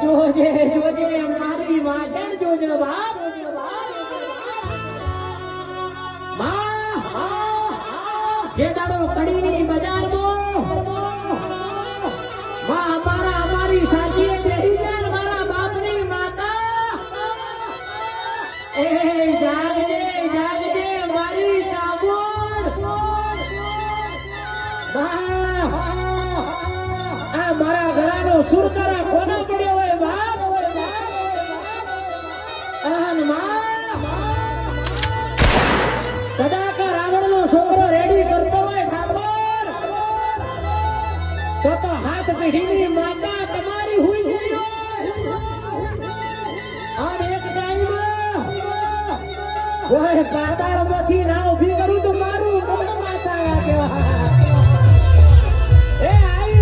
જોજે જોજે મારી વાછણ જોજે બાપ જે દાડો કડીની બજારમાં અમારી સાથીએ બેહી જાય મારા બાપની માતા એ જાગજે જાગજે મારી ચામુંડ આ મારા ગળાનો સુરકરા કોનો પડ્યો હોય બાપ અહન કદાચ રાવણનો છોકરો રેડી કરતો હોય ઠાકોર તો હાથ પેઢીની માતા તમારી હુઈ હુઈ અને એક ટાઈમ ઓય પાતાળમાંથી ના ઊભી કરું તો મારું મોઢું માતા કહેવાય